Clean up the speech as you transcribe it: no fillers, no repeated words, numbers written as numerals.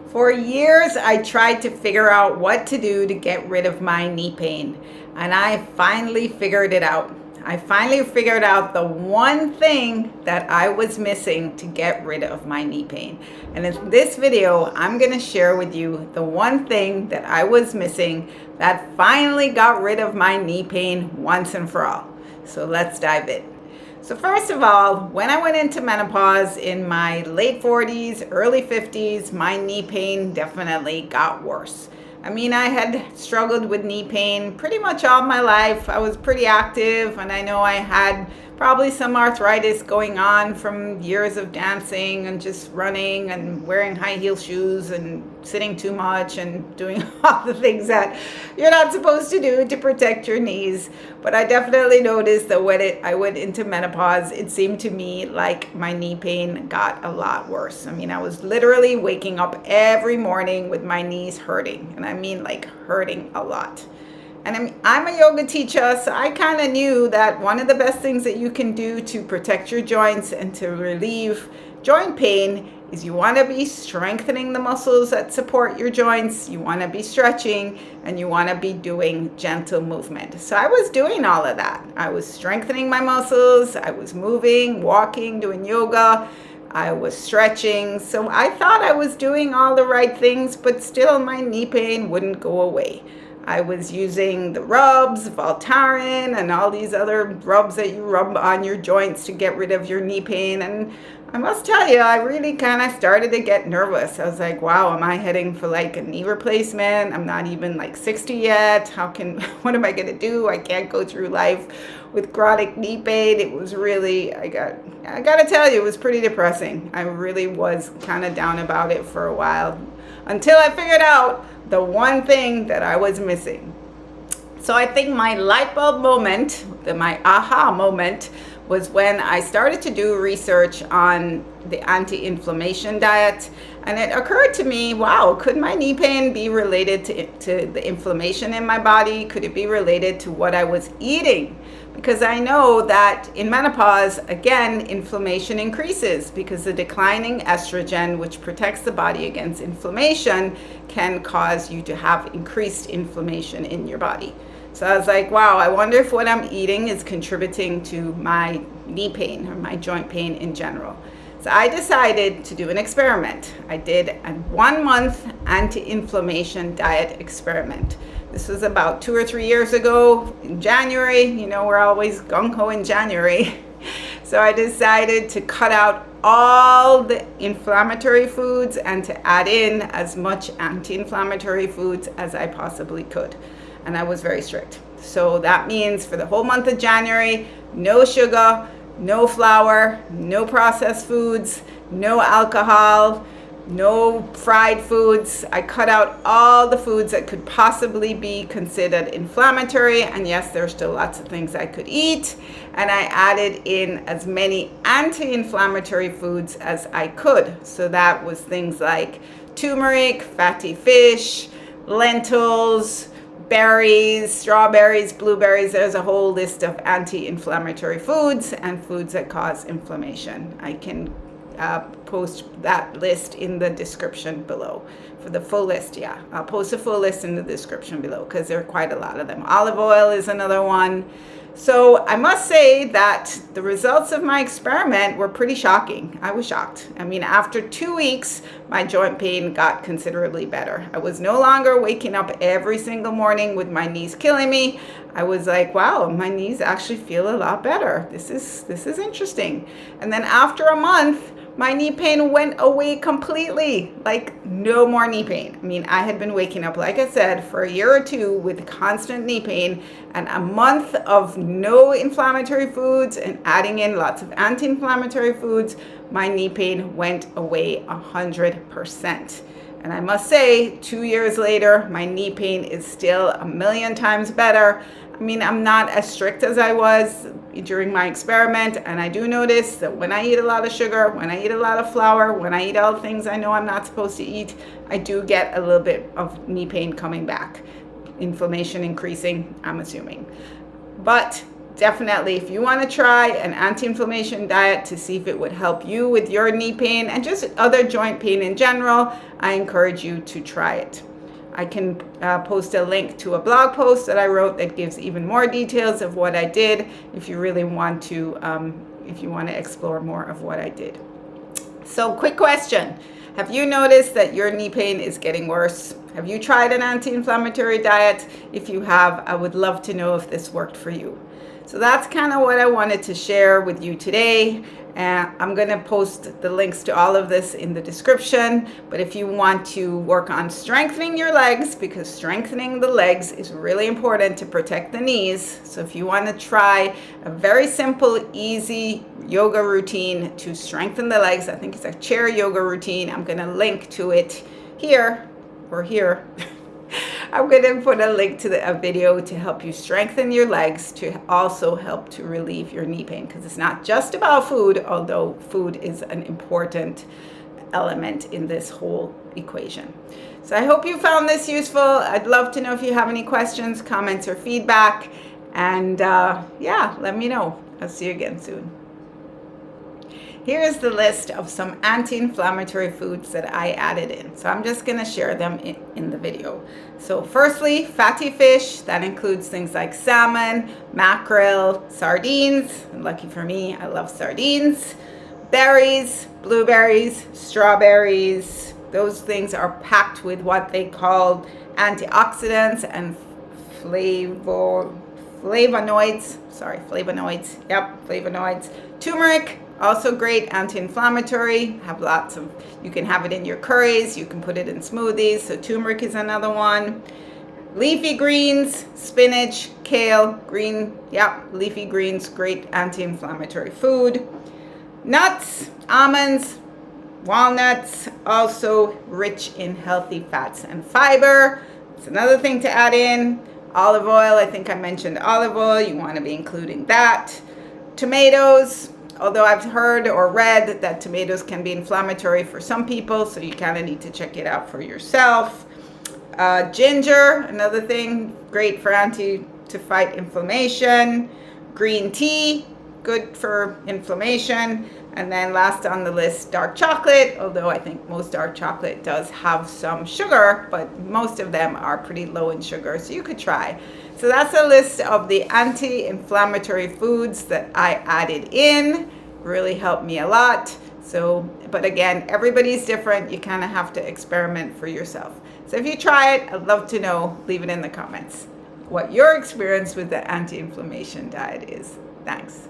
For years, I tried to figure out what to do to get rid of my knee pain, and I finally figured it out. I finally figured out the one thing that I was missing to get rid of my knee pain. And in this video, I'm going to share with you the one thing that I was missing that finally got rid of my knee pain once and for all. So let's dive in. So first of all, when I went into menopause in my late 40s, early 50s, my knee pain definitely got worse. I mean, I had struggled with knee pain pretty much all my life. I was pretty active, and I know I had probably some arthritis going on from years of dancing and just running and wearing high heel shoes and sitting too much and doing all the things that you're not supposed to do to protect your knees. But I definitely noticed that when I went into menopause, it seemed to me like my knee pain got a lot worse. I mean, I was literally waking up every morning with my knees hurting, and I mean like hurting a lot. And I'm a yoga teacher, so I kind of knew that one of the best things that you can do to protect your joints and to relieve joint pain is you want to be strengthening the muscles that support your joints, you want to be stretching, and you want to be doing gentle movement. So I was doing all of that. I was strengthening my muscles, I was moving, walking, doing yoga, I was stretching. So I thought I was doing all the right things, but still my knee pain wouldn't go away. I was using the rubs, Voltaren, and all these other rubs that you rub on your joints to get rid of your knee pain. And I must tell you, I really kind of started to get nervous. I was like, wow, am I heading for like a knee replacement? I'm not even like 60 yet. What am I going to do? I can't go through life with chronic knee pain. It was really, I got to tell you, it was pretty depressing. I really was kind of down about it for a while until I figured out the one thing that I was missing. So I think my light bulb moment, my aha moment, was when I started to do research on the anti-inflammation diet. And it occurred to me, wow, could my knee pain be related to the inflammation in my body? Could it be related to what I was eating? Because I know that in menopause, again, inflammation increases because the declining estrogen, which protects the body against inflammation, can cause you to have increased inflammation in your body. So I was like, wow, I wonder if what I'm eating is contributing to my knee pain or my joint pain in general. So I decided to do an experiment. I did a 1-month anti-inflammation diet experiment. This was about 2 or 3 years ago in January. You know, we're always gung-ho in January. So I decided to cut out all the inflammatory foods and to add in as much anti-inflammatory foods as I possibly could. And I was very strict. So that means for the whole month of January, no sugar, no flour, no processed foods, no alcohol, no fried foods. I cut out all the foods that could possibly be considered inflammatory. And yes, there's still lots of things I could eat. And I added in as many anti-inflammatory foods as I could. So that was things like turmeric, fatty fish, lentils, berries, strawberries, blueberries. There's a whole list of anti-inflammatory foods and foods that cause inflammation. I can post that list in the description below for the full list. Yeah, I'll post a full list in the description below because there are quite a lot of them. Olive oil is another one. So I must say that the results of my experiment were pretty shocking. I was shocked. I mean, after 2 weeks, my joint pain got considerably better. I was no longer waking up every single morning with my knees killing me. I was like, wow, my knees actually feel a lot better. This is interesting. And then after a month, my knee pain went away completely, like no more knee pain. I mean, I had been waking up, like I said, for a year or two with constant knee pain, and a month of no inflammatory foods and adding in lots of anti-inflammatory foods, my knee pain went away 100%. And I must say, 2 years later, my knee pain is still a million times better. I mean, I'm not as strict as I was during my experiment, and I do notice that when I eat a lot of sugar, when I eat a lot of flour, when I eat all the things I know I'm not supposed to eat, I do get a little bit of knee pain coming back. Inflammation increasing, I'm assuming. But definitely, if you want to try an anti-inflammation diet to see if it would help you with your knee pain and just other joint pain in general, I encourage you to try it. I can post a link to a blog post that I wrote that gives even more details of what I did if you really want to, explore more of what I did. So, quick question. Have you noticed that your knee pain is getting worse? Have you tried an anti-inflammatory diet? If you have, I would love to know if this worked for you. So that's kind of what I wanted to share with you today. I'm going to post the links to all of this in the description. But if you want to work on strengthening your legs, because strengthening the legs is really important to protect the knees. So if you want to try a very simple, easy yoga routine to strengthen the legs, I think it's a chair yoga routine. I'm going to link to it here or here. I'm going to put a link to a video to help you strengthen your legs to also help to relieve your knee pain, because it's not just about food, although food is an important element in this whole equation. So I hope you found this useful. I'd love to know if you have any questions, comments, or feedback. And yeah, let me know. I'll see you again soon. Here's the list of some anti-inflammatory foods that I added in. So I'm just going to share them in the video. So firstly, fatty fish. That includes things like salmon, mackerel, sardines. And lucky for me, I love sardines. Berries, blueberries, strawberries. Those things are packed with what they call antioxidants and flavonoids. Yep, flavonoids. Turmeric, also great anti-inflammatory. You can have it in your curries, you can put it in smoothies. So turmeric is another one. Leafy greens, spinach, kale, leafy greens, great anti-inflammatory food. Nuts, almonds, walnuts, also rich in healthy fats and fiber. It's another thing to add in. Olive oil, I think I mentioned olive oil. You want to be including that. Tomatoes, although I've heard or read that tomatoes can be inflammatory for some people, so you kind of need to check it out for yourself. Ginger, another thing, great to fight inflammation. Green tea, good for inflammation. And then last on the list, dark chocolate, although I think most dark chocolate does have some sugar, but most of them are pretty low in sugar, so you could try. So that's a list of the anti-inflammatory foods that I added in. Really helped me a lot. So, but again, everybody's different. You kind of have to experiment for yourself. So if you try it, I'd love to know. Leave it in the comments what your experience with the anti-inflammation diet is. Thanks.